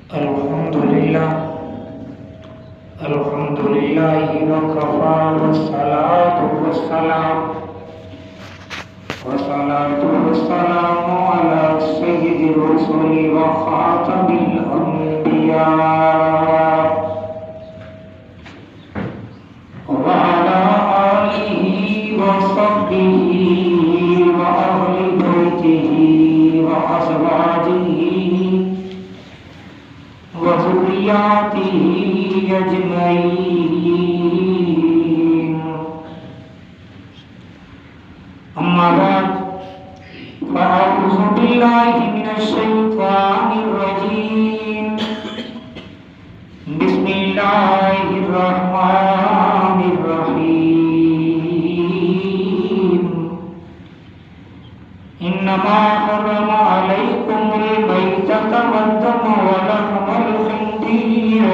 الحمد لله وكفى والصلاة والسلام على سيد الرسل وخاتم الأنبياء وعلى آله وصحبه وأهل بيته وأزواجه وذرياته أجمعين. أما بعد فأعوذ بالله من الشيطان الرجيم. بسم الله الرحمن الرحيم. إنما حرم عليكم الميتة والدم ولحم الخنزير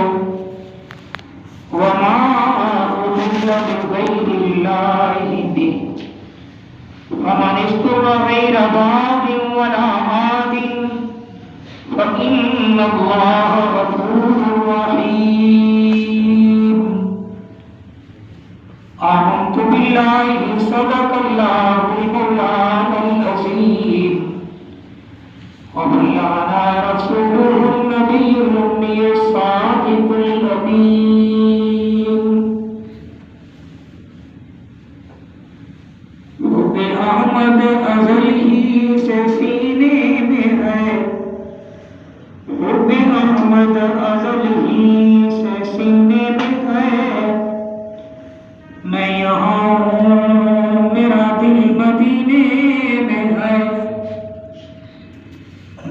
وما أهل لغير الله به فمن اضطر غير باغ ولا عاد فإن الله غفور رحيم. آمنت بالله صدق الله مولانا العظيم وبلغنا رسوله النبي الأمي الصادق الأمين. حب احمد ازل ہی سے سینے میں ہے، حب احمد ازل ہی سے سینے میں ہے. میں یہاں ہوں میرا دل مدینے میں ہے.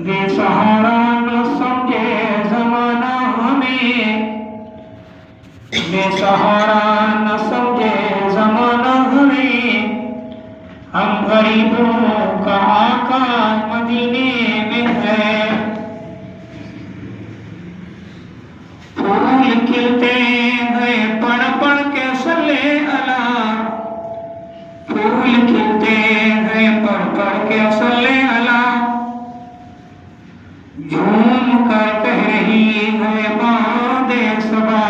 بے سہارا نہ سمجھے زمانہ ہمیں، بے سہارا نہ سمجھے زمانہ ہمیں. ہم غریبوں کا آقا مدینے میں ہے. پھول کھلتے ہیں پڑھ پڑھ کے صلی اللہ، پھول کھلتے ہیں پڑھ پڑھ کے صلی اللہ. جھوم کر کہہ رہی ہے باد صبا،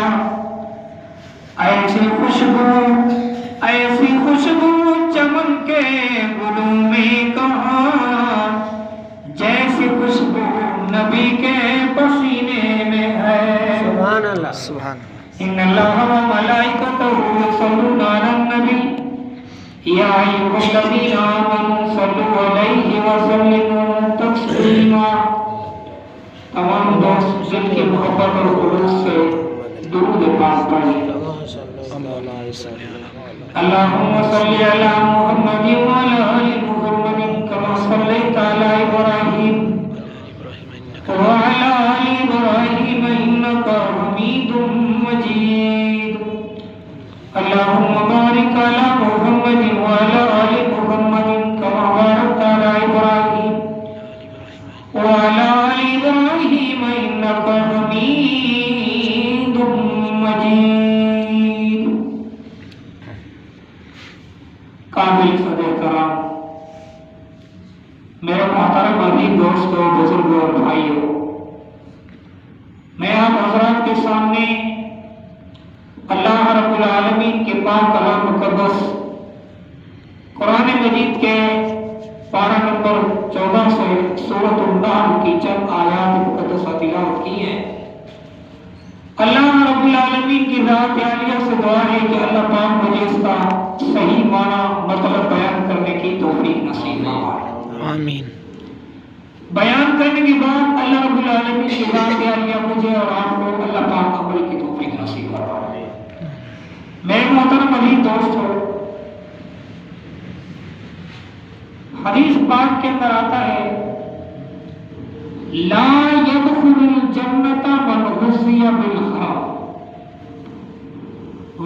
ایسی خوشبو چمن کے گلوں میں کہاں، جیسی خوشبو نبی کے پسینے میں ہے. سبحان اللہ سبحان ان اللہ و ملائکتہ یصلون علی النبی یا ایھا الذین آمنوا صلوا علیہ وسلموا تسلیما. تمام دوست دل کی محبت اور خلوص سے درود پاک پڑھیں. اللهم صل على محمد وعلى آل محمد كما صليت على إبراهيم وعلى آل إبراهيم إنك حميد مجيد. اللهم بارك على محمد وعلى آل محمد كما باركت على إبراهيم وعلى آل إبراهيم إنك حميد مجيد. قابل صدر کرام، میرے محترم عزیز دوستوں، بزرگوں اور بھائیوں، میں آپ حضرات کے سامنے اللہ رب العالمین کے پاک کلام مقدس قرآن مجید کے پارہ نمبر 14 سے سورۃ النحل کی چند آیات مقدسہ تلاوت کی ہیں. اللہ رب العالمین کی ذات عالیہ سے دعا ہے کہ اللہ پاک مجھے اس کا صحیح معنی مطلب بیان کرنے کی توفیق نصیب فرمائے. آمین. بیان کرنے کے بعد اللہ رب العالمین کی ذات عالیہ مجھے اور آپ کو اللہ پاک عمل کی توفیق نصیب فرمائے. میرے محترم عزیز دوستو، حدیث پاک کے اندر آتا ہے لا يدخل الجنت من غزی بالحرام.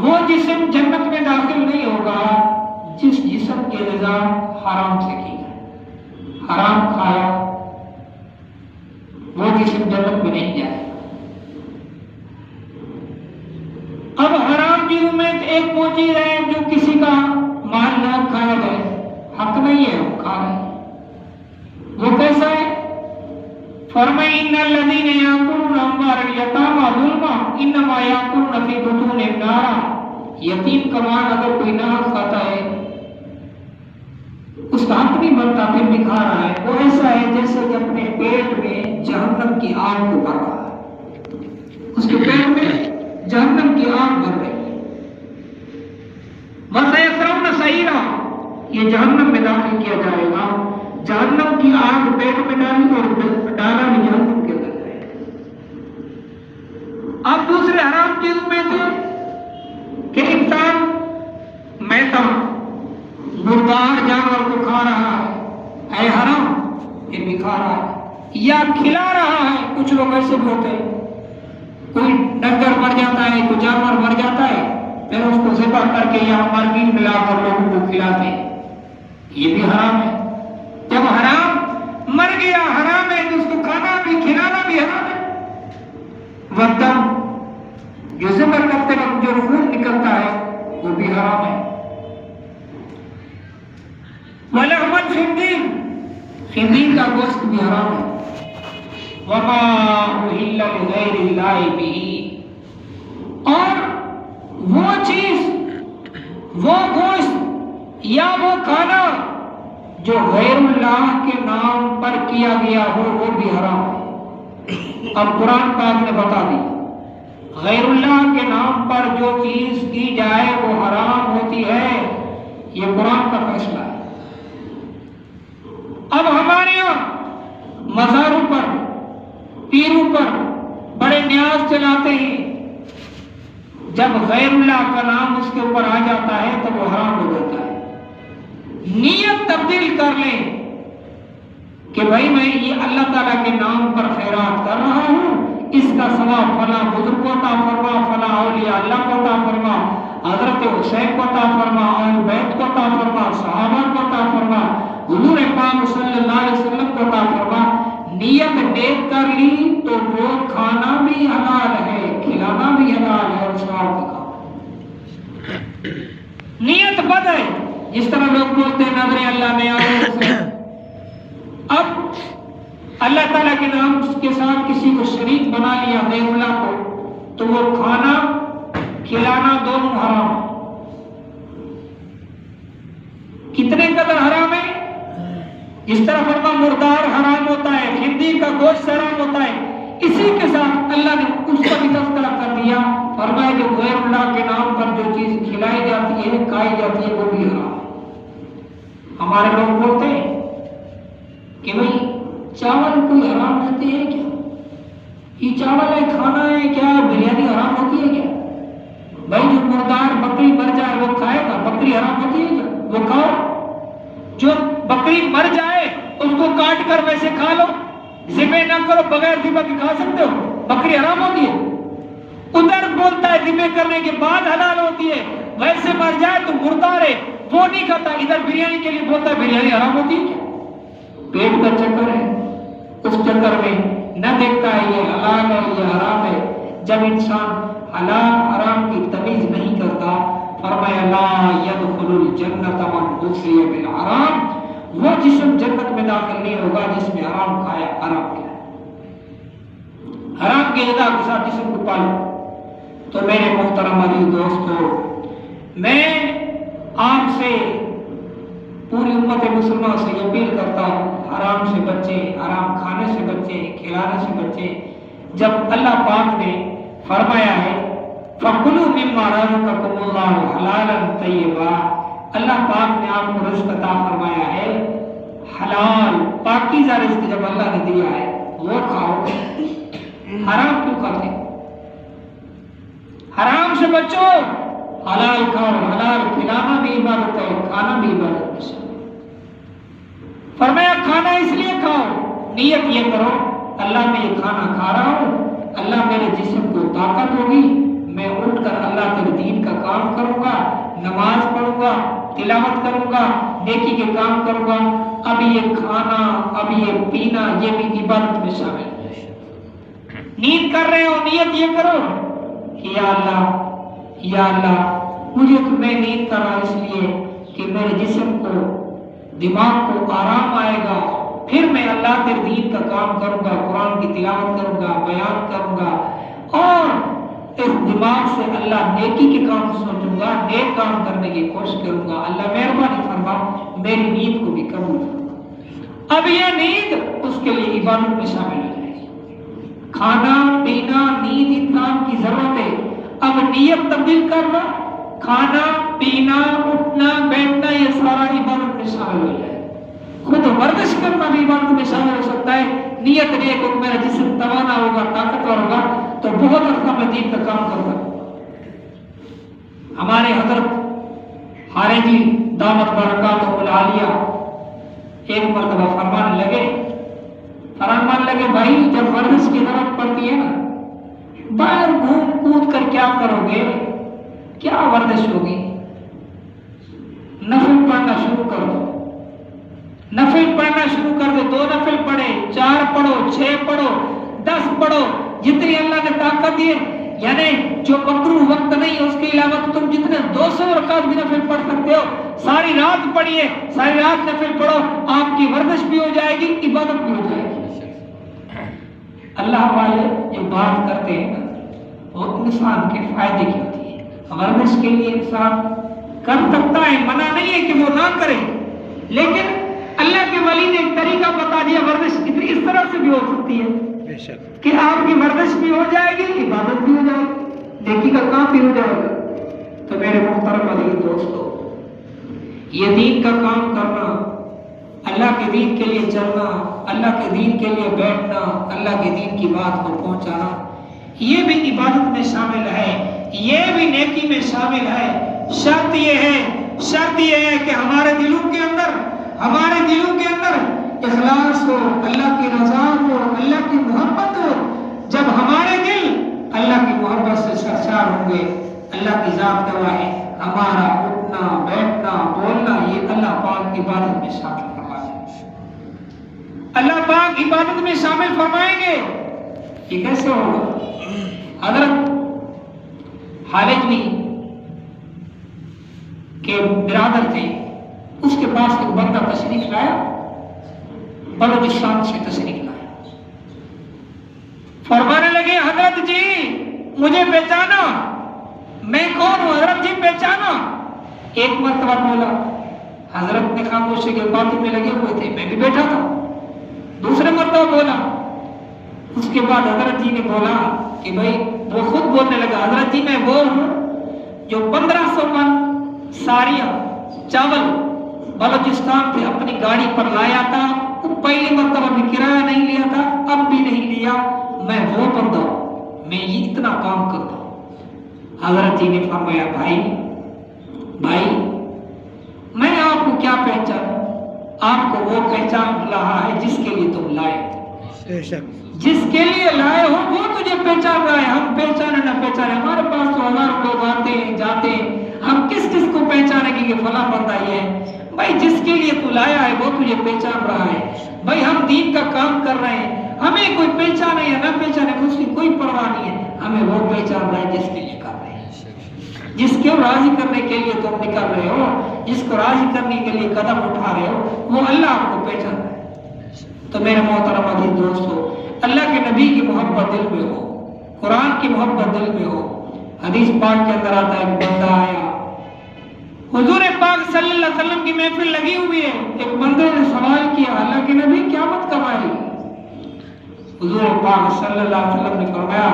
وہ جسم جنت میں داخل نہیں ہوگا جس جسم کی غذا حرام سے کی ہے، حرام کھایا، وہ جسم جنت میں نہیں جائے. اب حرام جسم میں ایک وہ چیز ہے جو کسی کا مال نہ کھایا جائے، حق نہیں ہے وہ کھا رہے. وہ کیسا ہے؟ فرمائے ان الذین یاکلون اموال الیتامی ظلما انما یاکلون فی بطونہم نارا، یتیم کا مال اگر کوئی نہ کھاتا ہے اس کا حق نہیں بنتا پھر بھی کھا رہا ہے، وہ ایسا ہے جیسے کہ اپنے پیٹ میں جہنم کی آگ کو بھر رہا ہے، اس کے پیٹ میں جہنم کی آگ بھر رہی ہے۔ وَسَيَصْلَوْنَ سَعِيرًا، یہ جہنم میں داخل کیا جائے گا، جہنم کی آگ پیٹ میں ڈالی اور ڈالا بھی جہنم کے اندر جائے گا۔ اب دوسرے حرام چیزوں میں سے کہ انسان میتا مردار جانور کو کھا رہا ہے، اے حرام یہ بھی کھا رہا ہے، یا کھلا رہا ہے، کچھ لوگ ایسے بھی ہوتے ہیں، کوئی ڈنگر مر جاتا ہے، کوئی جانور مر جاتا ہے، پھر اس کو ذبح کر کے یا مارکیٹ میں لا کر لوگوں کو کھلاتے ہیں، یہ بھی حرام ہے۔ جب حرام مر گیا حرام ہے تو اس کو کھانا بھی کھلانا بھی حرام ہے۔ والدم، جو ذبح کرتے وقت جو خون نکلتا ہے وہ بھی حرام ہے۔ ولحم الخنزیر، خنزیر کا گوشت بھی حرام ہے۔ وما اہل لغیر اللہ بہ، اور وہ چیز، وہ گوشت یا وہ کھانا جو غیر اللہ کے نام پر کیا گیا ہو وہ بھی حرام ہے۔ اب قرآن پاک نے بتا دیا غیر اللہ کے نام پر جو چیز کی جائے وہ حرام ہوتی ہے، یہ قرآن کا فیصلہ ہے۔ اب ہمارے یہاں مزاروں پر پیروں پر بڑے نیاز چلاتے ہیں، جب غیر اللہ کا نام اس کے اوپر آ جاتا ہے تو وہ حرام ہو جاتا ہے۔ نیت تبدیل کر لیں کہ بھائی میں یہ اللہ تعالیٰ کے نام پر خیرات کر رہا ہوں، اس کا ثواب فلاں بزرگ کو عطا فرما، فلاں اولیاء اللہ کو عطا فرما، حضرت حسین کو عطا فرما، اہل بیت کو عطا فرما، صحابہ کو عطا فرما، حضور پاک صلی اللہ علیہ وسلم کو عطا فرما۔ نیت نیک کر لی تو وہ کھانا بھی حلال ہے، کھلانا بھی حلال ہے اور ثواب کا کام۔ نیت بد ہے، جس طرح لوگ بولتے ہیں نظر اللہ میں آئے، اب اللہ تعالیٰ کے نام کے ساتھ کسی کو شریک بنا لیا غیر اللہ کو، تو وہ کھانا کھلانا دونوں حرام ہے۔ کتنے قدر حرام ہے؟ جس طرح فرما مردار حرام ہوتا ہے، خنزیر کا گوشت حرام ہوتا ہے، اسی کے ساتھ اللہ نے اس کا بھی تذکرہ کر دیا، فرمایا جو غیر اللہ کے نام پر جو چیز کھلائی جاتی ہے کھائی جاتی ہے وہ بھی حرام ہے۔ ہمارے لوگ بولتے ہیں کہ بھئی چاول کوئی حرام رہتے ہیں کیا؟ یہ چاول ہے، کھانا ہے کیا؟ بریانی حرام ہوتی ہے کیا؟ بھائی جو مردار بکری مر جائے وہ کھائے گا، بکری حرام ہوتی ہے کیا؟ وہ کھاؤ۔ جو بکری مر جائے اس کو کاٹ کر ویسے کھا لو، ذبح نہ کرو، بغیر ذبح کے کھا سکتے ہو؟ بکری حرام ہوتی ہے؟ ادھر بولتا ہے ذبح کرنے کے بعد حلال ہوتی ہے، ویسے مر جائے تو مردار ہے وہ نہیں کھاتا، ادھر بریانی کے لیے بولتا ہے بریانی حرام ہوتی ہے کیا؟ پیٹ کا چکر ہے، اس چکر میں نہ دیکھتا ہے یہ حلال ہے یہ حرام ہے۔ جب انسان حلال حرام کی تمیز نہیں کرتا، فرمایا لا يدخل الجنت من غسل بالحرام، وہ جسم جنت میں داخل نہیں ہوگا جس نے حرام کھایا، حرام کیا حرام کی غذا کے ساتھ جسم کو پالو۔ تو میرے محترم عزیز دوستو، میں آپ سے پوری امت مسلمہ سے یہ اپیل کرتا ہوں حرام سے بچیں، حرام کھانے سے بچیں، کھلانے سے بچیں۔ جب اللہ پاک نے فرمایا ہے فَكُلُوا مِمَّا رَزَقَكُمُ اللَّهُ حَلَالًا طَيِّبًا، اللہ پاک نے آپ کو رزق عطا فرمایا ہے حلال پاکیزہ رزق، جب اللہ نے دیا ہے وہ کھاؤ۔ حرام کیوں کھاتے؟ حرام سے بچو، حلال کھاؤ۔ حلال کھلانا بھی عبادت ہے، کھانا بھی عبادت ہے۔ فرمایا کھانا اس لیے کھاؤ، نیت یہ کرو اللہ میں یہ کھانا کھا رہا ہوں، اللہ میرے جسم کو طاقت ہوگی، میں اٹھ کر اللہ کے دین کا کام کروں گا، نماز پڑھوں گا، تلاوت کروں گا، نیکی کے کام کروں گا۔ اب یہ کھانا، اب یہ پینا، یہ بھی عبادت میں شامل ہے۔ نیت کر رہے ہو، نیت یہ کرو کہ یا اللہ مجھے تمہیں نیت کر رہا اس لیے کہ میرے جسم کو، دماغ کو آرام آئے گا، پھر میں اللہ کے دین کا کام کروں گا، قرآن کی تلاوت کروں گا، بیان کروں گا، اور اس دماغ سے اللہ نیکی کے کام سوچوں گا، نیک کام کرنے کی کوشش کروں گا، اللہ مہربانی فرما میری نیند کو بھی قبول فرما۔ اب یہ نیند اس کے لیے عبادت میں شامل ہو جائے گی۔ کھانا پینا نیند انسان کی ضرورت ہے، اب نیت تبدیل کرنا، کھانا پینا اٹھنا بیٹھنا یہ سارا عبادت میں شامل ہو جائے۔ خود ورزش کرنا بھی عبادت میں شامل ہو سکتا ہے۔ نیت نیک ہو، میرا جسم توانا ہوگا، طاقتور ہوگا تو بہت عرصہ میں دین کا کام کرتا ہوں۔ ہمارے حضرت حارث جی دامت برکاتہ العالیہ ایک مرتبہ فرمانے لگے بھائی جب ورزش کی ضرورت پڑتی ہے نا، باہر گھوم کود کر کیا کرو گے، کیا ورزش ہوگی؟ نفل پڑھنا شروع کر دو، نفل پڑھنا شروع کر دو، 2 نفل پڑھے، 4 پڑھو، 6 پڑھو، 10 پڑھو، جتنی اللہ نے طاقت دی ہے، یعنی جو مکروہ وقت نہیں ہے اس کے علاوہ تم جتنے 200 رکعت بھی نفل پڑھ سکتے ہو، ساری رات پڑھیے، ساری رات نفل پڑھو، آپ کی ورزش بھی ہو جائے گی، عبادت بھی ہو جائے گی۔ اللہ والے جو بات کرتے ہیں نا وہ انسان کے فائدے کی ہوتی ہے۔ ورزش کے لیے انسان کر سکتا ہے، منع نہیں ہے کہ وہ نہ کرے، لیکن اللہ کے ولی نے ایک طریقہ بتا دیا، ورزش اس طرح سے بھی ہو سکتی ہے کہ آپ کی ورزش بھی ہو جائے گی، عبادت بھی ہو جائے گی، نیکی کا کام بھی ہو جائے گا۔ تو میرے محترم عزیز دوستو، یہ دین کا کام کرنا، اللہ کے دین کے لیے چلنا، اللہ کے دین کے لیے بیٹھنا، اللہ کے دین کی بات کو پہنچانا، یہ بھی عبادت میں شامل ہے، یہ بھی نیکی میں شامل ہے۔ شرط یہ ہے کہ ہمارے دلوں کے اندر اخلاص ہو، اللہ کی رضا ہو، اللہ کی محبت ہو۔ جب ہمارے دل اللہ کی محبت سے سرشار ہوں گے، اللہ کی ذات گواہ ہے، ہمارا اٹھنا بیٹھنا بولنا یہ اللہ پاک عبادت میں شامل فرمائیں گے، اللہ پاک عبادت میں شامل فرمائیں گے۔ یہ کیسے ہوگا؟ حضرت حارث بھی کے برادر تھے، اس کے پاس ایک بندہ تشریف لایا، بلوچستان سے تشریف لایا، فرمانے لگے حضرت جی مجھے پہچانا، میں کون ہوں حضرت جی پہچانا؟ ایک مرتبہ بولا، حضرت نے خاموشی کے باتوں میں لگے ہوئے تھے، میں بھی بیٹھا تھا۔ دوسرے مرتبہ بولا، اس کے بعد حضرت جی نے بولا کہ بھائی، وہ خود بولنے لگا، حضرت جی میں وہ ہوں جو 1500 من ساریاں چاول بلوچستان سے اپنی گاڑی پر لایا تھا، وہ پہلی مرتبہ بھی کرایہ نہیں لیا تھا، اب بھی نہیں لیا، میں وہ بندہ ہوں، میں یہ اتنا کام کرتا ہوں۔ حضرت جی نے فرمایا بھائی میں آپ کو کیا پہچانوں؟ آپ کو وہ پہچان رہا ہے جس کے لیے تم لائے ہو، جس کے لیے لائے ہو وہ تجھے پہچان رہا ہے۔ ہم پہچانے نہ پہچانے، ہمارے پاس تو 1000 لوگ آتے ہیں جاتے ہیں، ہم کس کو پہچانے گے کہ فلاں بندہ یہ ہے؟ بھائی جس کے لیے تو لایا ہے وہ تجھے پہچان رہا ہے۔ بھائی ہم دین کا کام کر رہے ہیں، ہمیں کوئی پہچانے یا نہ پہچانے اس کی کوئی پرواہ نہیں ہے، ہمیں وہ پہچان رہا ہے جس کے لیے کر رہے ہیں، جس کو راضی کرنے کے لیے تم نکل رہے ہو، جس کو راضی کرنے کے لیے قدم اٹھا رہے ہو، وہ اللہ آپ کو پہچان رہا ہے۔ تو میرے محترم عزیز دوستو، اللہ کے نبی کی محبت دل میں ہو، قرآن کی محبت دل میں ہو۔ حدیث پاک کے اندر آتا ہے ایک بندہ آیا، حضور پاک صلی اللہ علیہ وسلم کی محفل لگی ہوئی ہے، ایک بندے نے سوال کیا، اللہ کے نبی قیامت کب آئے گی؟ حضور پاک صلی اللہ علیہ وسلم نے فرمایا،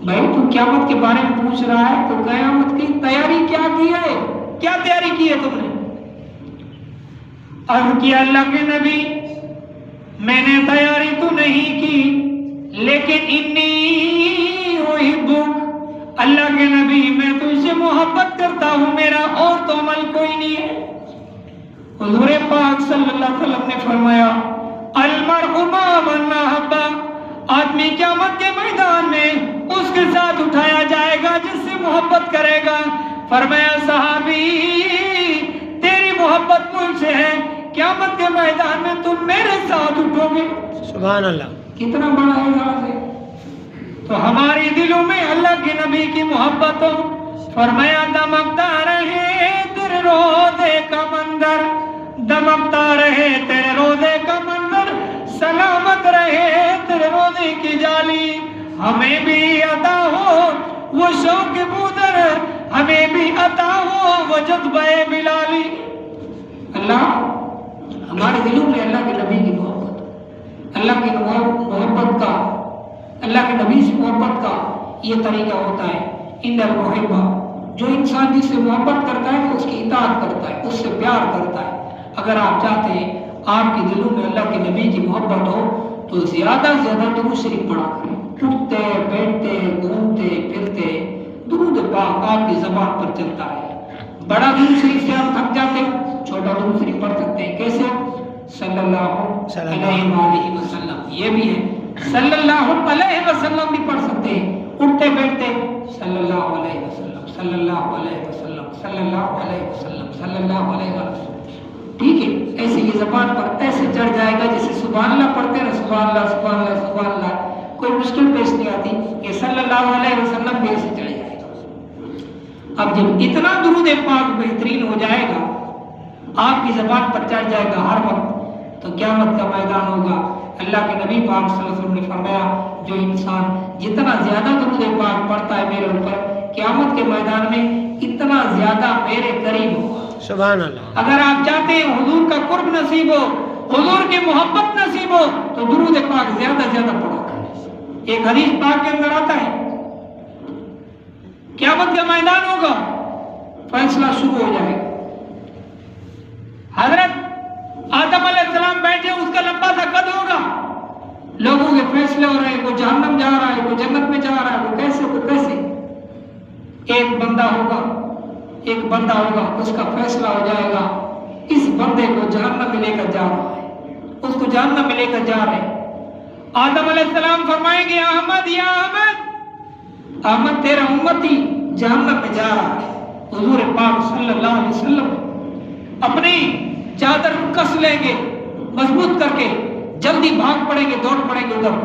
بھائی تو قیامت کے بارے میں پوچھ رہا ہے تو قیامت کی تیاری کیا کی ہے؟ کیا تیاری کی ہے تم نے؟ عرض کیا اللہ کے نبی میں نے تیاری تو نہیں کی، لیکن انی احبک، اللہ کے نبی میں تجھ سے محبت کرتا ہوں، میرا اور تو عمل کوئی نہیں ہے۔ حضور پاک صلی اللہ علیہ وسلم نے فرمایا، المرء مع من احب، آدمی قیامت کے میدان میں اس کے ساتھ اٹھایا جائے گا جس سے محبت کرے گا۔ فرمایا صحابی تیری محبت مجھ سے ہے، قیامت کے میدان میں تم میرے ساتھ اٹھو گے۔ سبحان اللہ، کتنا بڑا اعزاز ہے۔ تو ہماری دلوں میں اللہ کے نبی کی محبت ہو۔ فرمایا دمکتا رہے تیرے روضے کا منظر، دمکتا رہے تیرے روزے کا منظر، سلامت رہے تیرے روزے کی جالی، ہمیں بھی عطا ہو وہ شوق بودر، ہمیں بھی عطا ہو وہ جذبہ بلالی۔ اللہ ہمارے دلوں میں اللہ کے نبی کی محبت، اللہ کی محبت کا، اللہ کے نبی سے محبت کا یہ طریقہ ہوتا ہے۔ ان المحبہ، جو انسان جس سے محبت کرتا ہے وہ اس کی اطاعت کرتا ہے، اس سے پیار کرتا ہے۔ اگر آپ چاہتے ہیں آپ کے دلوں میں اللہ کے نبی کی محبت ہو تو زیادہ سے زیادہ درود شریف پڑھا کریں۔ اٹھتے بیٹھتے گھومتے پھرتے درود پاک آپ کی زبان پر چلتا ہے۔ بڑا درود شریف سے آپ تھک جاتے ہیں، چھوٹا درود شریف پڑھ سکتے ہیں۔ کیسے؟ صلی اللہ علیہ وآلہ وسلم، یہ بھی ہے۔ صلی اللہ علیہ وسلم بھی پڑھ سکتے ہیں، اٹھتے بیٹھتے صلی اللہ علیہ وسلم، صلی اللہ علیہ وسلم، صلی اللہ علیہ وسلم، صلی اللہ علیہ وسلم۔ ٹھیک ہے، ایسے یہ زبان پر ایسے چڑھ جائے گا جیسے سبحان اللہ پڑھتے ہیں نا، سبحان اللہ سبحان اللہ سبحان اللہ، کوئی مشکل پیش نہیں آتی۔ یہ صلی اللہ علیہ وسلم بھی ایسے چڑھ جائے گا۔ اب جب اتنا درود پاک بہترین ہو جائے گا، آپ کی زبان پر چڑھ جائے گا ہر وقت، تو قیامت کا میدان ہوگا۔ اللہ کے نبی پاک صلی اللہ علیہ وسلم نے فرمایا جو انسان جتنا زیادہ درود پاک پڑھتا ہے میرے اوپر، قیامت کے میدان میں اتنا زیادہ میرے قریب ہوگا۔ سبحان اللہ۔ اگر آپ چاہتے ہیں حضور کا قرب نصیب ہو، حضور کی محبت نصیب ہو، تو درود پاک زیادہ زیادہ پڑھا کریں۔ ایک حدیث پاک کے اندر آتا ہے قیامت کا میدان ہوگا، فیصلہ شروع ہو جائے گا۔ حضرت آدم علیہ السلام بیٹھے، اس کا لمبا سا قد ہوگا، لوگوں کے فیصلے ہو رہے ہیں، کوئی جہنم جا رہا ہے، کوئی جنت میں جا رہا ہے، کوئی کیسے کوئی کیسے۔ ایک بندہ ہوگا، اس کا فیصلہ ہو جائے گا، اس بندے کو جہنم میں لے کر جا رہا ہے، اس کو جہنم میں لے کر جا رہے ہیں۔ آدم علیہ السلام فرمائیں گے احمد یا احمد، احمد تیرا امتی جہنم میں جا رہا ہے۔ حضور پاک صلی اللہ علیہ وسلم اپنی چادر کس لیں گے مضبوط کر کے، جلدی بھاگ پڑیں گے، دوڑ پڑیں گے ادھر۔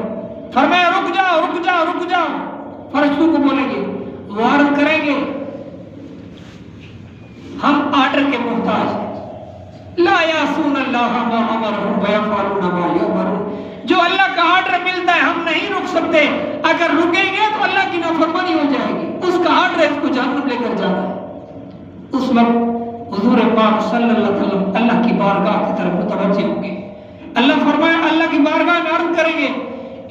فرمایا رک جاؤ رک جاؤ رک جاؤ، فرشتوں کو بولیں گے، وہ عرض کریں گے ہم آرڈر کے محتاج ہیں، لا یعصون اللہ ما امرهم ویفعلون ما یؤمرون۔ جو اللہ کا آرڈر ملتا ہے ہم نہیں رک سکتے، اگر رکیں گے تو اللہ کی نافرمانی ہو جائے گی۔ اس کا آرڈر ہے، اس کو جہنم لے کر جانا ہے۔ اس وقت حضور پاک صلی اللہ علیہ وسلم اللہ کی بارگاہ کی طرف متوجہ ہوں گے۔ اللہ فرمایا، اللہ کی بارگاہ میں عرض کریں گے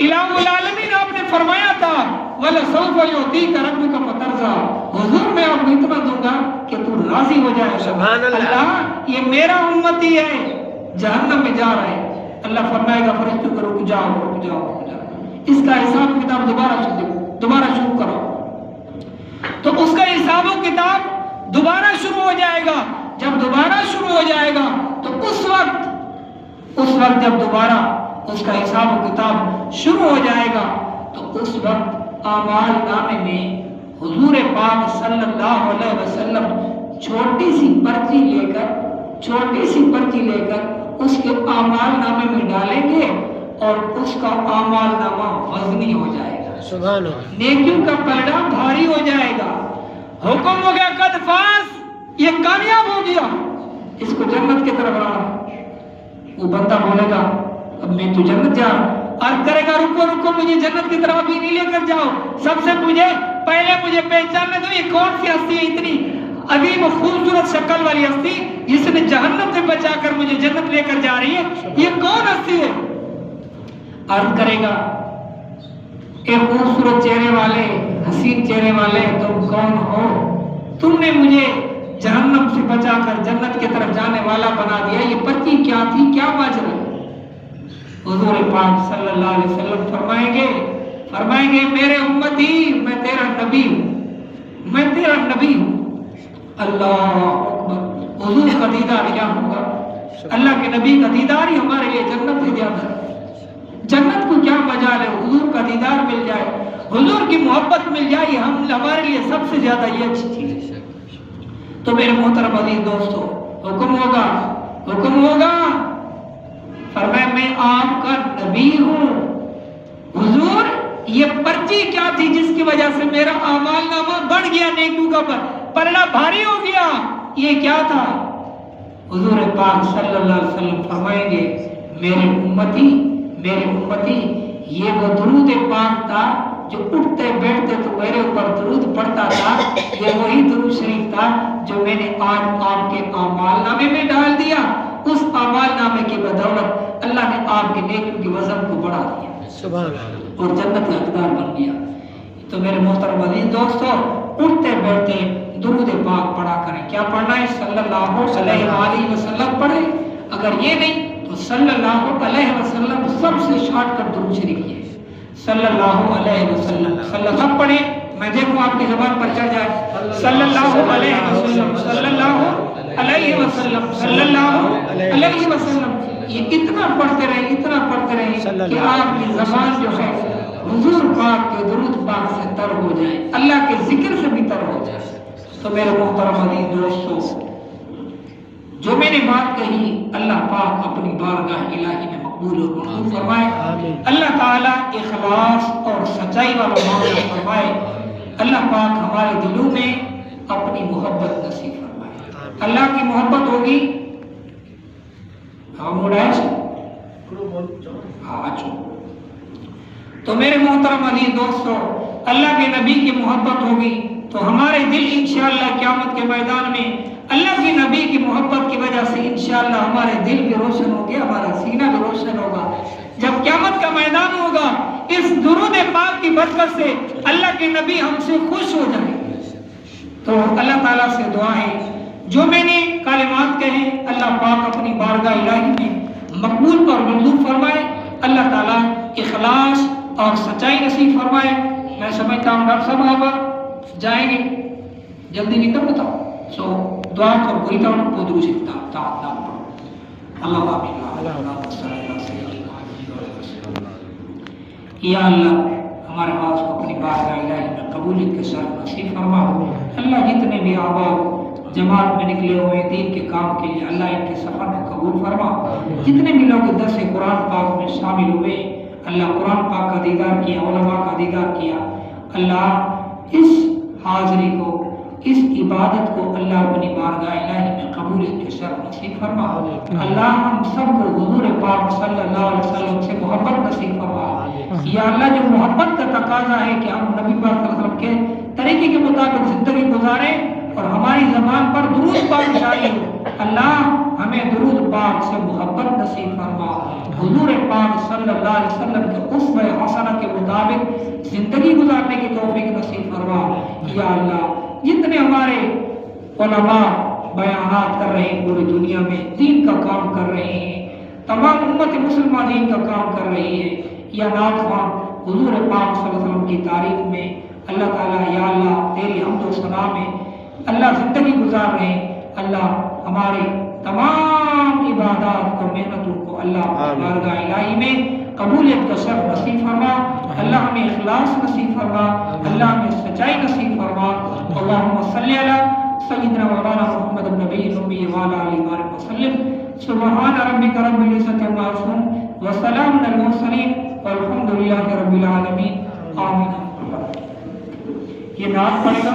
الہ العالمین آپ نے فرمایا تھا وَلَسَوْفَ يُعْطِيكَ رَبُّكَ فَتَرْضَىٰ، حضور میں آپ کو اتنا دوں گا کہ تو راضی ہو جائے۔ سبحان اللہ۔ اللہ یہ میرا امتی ہے، جہنم میں جا رہا ہے۔ اللہ فرمائے گا فرشتوں کو رک جاؤ رک جاؤ رک جاؤ، اس کا حساب کتاب دوبارہ شروع کرو۔ تو اس کا حساب و کتاب دوبارہ شروع ہو جائے گا۔ جب دوبارہ شروع ہو جائے گا تو اس وقت جب دوبارہ اس کا حساب و کتاب شروع ہو جائے گا تو اس وقت اعمال نامے میں حضور پاک صلی اللہ علیہ وسلم چھوٹی سی پرچی لے کر اس کے اعمال نامے میں ڈالیں گے اور اس کا اعمال نامہ وزنی ہو جائے گا۔ سبحان اللہ۔ نیکیوں کا پلڑا بھاری ہو جائے گا۔ حکم ہو گیا قد فاز، یہ کامیاب ہو گیا، اس کو جنت کی طرف رہا۔ وہ بندہ بولے گا اب میں تو جنت جا رہا ہوں، اور کرے گا رکو رکو مجھے جنت کی طرف ابھی نہیں لے کر جاؤ، سب سے پہلے مجھے پہچاننے دو یہ کون سی ہستی ہے اتنی عظیم و خوبصورت شکل والی ہستی جس نے جہنم سے بچا کر مجھے جنت لے کر جا رہی ہے، یہ کون ہستی ہے؟ عرض کرے گا اے خوبصورت چہرے والے حسین چہرے والے تم کون ہو؟ تم نے مجھے جہنم سے بچا کر جنت کی طرف جانے والا بنا دیا، یہ پرچی کیا تھی، کیا ماجرا؟ حضور پاک صلی اللہ علیہ وسلم فرمائیں گے میرے امتی میں تیرا نبی ہوں۔ اللہ اکبر، حضور کا دیدار کیا ہوگا؟ اللہ کے نبی کا دیدار ہی ہمارے لیے جنت سے زیادہ ہے۔ جنت کو کیا مجال ہے، حضور کا دیدار مل جائے، حضور کی محبت مل جائے، ہمارے لیے سب سے زیادہ یہ اچھی چیز ہے۔ تو میرے محترم عزیز دوستو، حکم ہوگا فرمایا میں آپ کا نبی ہوں۔ حضور یہ پرچی کیا تھی جس کی وجہ سے میرا اعمال نامہ بڑھ گیا، نیکیوں کا پلڑا بھاری ہو گیا، یہ کیا تھا؟ حضور پاک صلی اللہ علیہ وسلم فرمائیں گے میرے امتی یہ وہ درود پاک تھا جو اٹھتے بیٹھتے تو میرے اوپر درود پڑھتا تھا، یہ وہی درود شریف تھا جو میں نے آج آپ کے اعمال نامے میں ڈال دیا، اس اعمال نامے کی بدولت اللہ نے آپ کے نیکیوں کے وزن کو بڑھا دیا سبحان اللہ اور جنت کا حقدار بن گیا۔ تو میرے محترم عزیز دوستو، اٹھتے بیٹھتے درود پاک پڑھا کریں۔ کیا پڑھنا ہے؟ صلی اللہ علیہ وآلہ وسلم پڑھیں۔ اگر یہ نہیں تو صلی اللہ علیہ وسلم سب سے شارٹ کٹ درود شریف ہے، صلی اللہ علیہ وسلم۔ صلی اللہ پڑھیں، میں دیکھوں آپ کی زبان پر چڑھ جائے، صلی اللہ علیہ وسلم، صلی اللہ علیہ وسلم، صلی اللہ علیہ وسلم۔ یہ اتنا پڑھتے رہیں کہ آپ کی زبان جو ہے حضور پاک کے درود پاک سے تر ہو جائے، اللہ کے ذکر سے بھی تر ہو جائے۔ تو میرے محترم عزیز دوستو، جو میں نے بات کہی اللہ پاک اپنی بارگاہ الہی میں مقبول اور منظور فرمائے، اللہ تعالیٰ اخلاص اور سچائی والا معاملہ فرمائے، اللہ پاک ہمارے دلوں میں اپنی محبت نصیب فرمائے۔ اللہ کی محبت ہوگی تو میرے محترم عزیز دوستو، اللہ کے نبی کی محبت ہوگی تو ہمارے دل انشاءاللہ قیامت کے میدان میں اللہ کے نبی کی محبت کی وجہ سے انشاءاللہ ہمارے دل بھی روشن ہوں گے، ہمارا سینہ بھی روشن ہوگا۔ جب قیامت کا میدان ہوگا، اس درود پاک کی برکت سے اللہ کے نبی ہم سے خوش ہو جائیں۔ تو اللہ تعالیٰ سے دعا ہے، جو میں نے کلمات کہے اللہ پاک اپنی بارگاہ الہی میں مقبول اور منظور فرمائے، اللہ تعالیٰ اخلاص اور سچائی نصیب فرمائے۔ میں سمجھتا ہوں ڈاکٹر صاحب آپ جائیں گے، جلدی نکل بتاؤ سو دعا اور بری طرح کو درود شریف پڑھو۔ اللہ یا اللہ ہمارے آواز کو اپنی بارگاہ الہی میں قبولیت کے ساتھ نصیب فرما۔ اللہ جتنے بھی احباب جماعت میں نکلے ہوئے دین کے کام کے لیے اللہ ان کے سفر میں قبول فرما۔ جتنے بھی لوگ درس قرآن پاک میں شامل ہوئے، اللہ قرآن پاک کا دیدار کیا، علماء کا دیدار کیا، اللہ اس حاضری کو، اس عبادت کو اللہ اپنی بارگاہ الہی میں قبولیت کے ساتھ نصیب فرما۔ اللہ ہم سب کو حضور پاک صلی اللہ علیہ وسلم سے محبت نصیب فرما۔ یا اللہ جو محبت کا تقاضا ہے کہ ہم نبی پاک صلی اللہ علیہ وسلم کے طریقے کے مطابق زندگی گزاریں اور ہماری زبان پر درود پاک جاری ہو، اللہ ہمیں درود پاک سے محبت نصیب فرما۔ حضور پاک صلی اللہ علیہ وسلم کے اسوہ حسنہ کے مطابق زندگی گزارنے کی توفیق نصیب فرما۔ یا اللہ جتنے ہمارے علماء بیانات کر رہے ہیں پوری دنیا میں، دین کا کام کر رہے ہیں، تمام امت مسلمہ دین کا کام کر رہی ہے، یا نعت خوان حضور پاک صلی اللہ علیہ وسلم کی تعریف میں اللہ تعالیٰ یا اللہ تیری حمد و ثنا میں اللہ زندگی گزار رہے ہیں، اللہ ہمارے تمام عبادات کو، محنتوں کو اللہ بارگاہ الہی میں قبولیت کا شرف نصیب فرما۔ اللہ ہمیں اخلاص نصیب فرما، اللہ ہمیں سچائی نصیب فرما۔ اللہم صلی علی سیدنا مولانا محمد النبی الأمی وعلی آلہ وآلہ وسلم۔ سبحان ربک رب العزت عما یصفون وسلام علی المرسلین والحمد للہ رب العالمین، آمین۔ یہ نعت پڑھے گا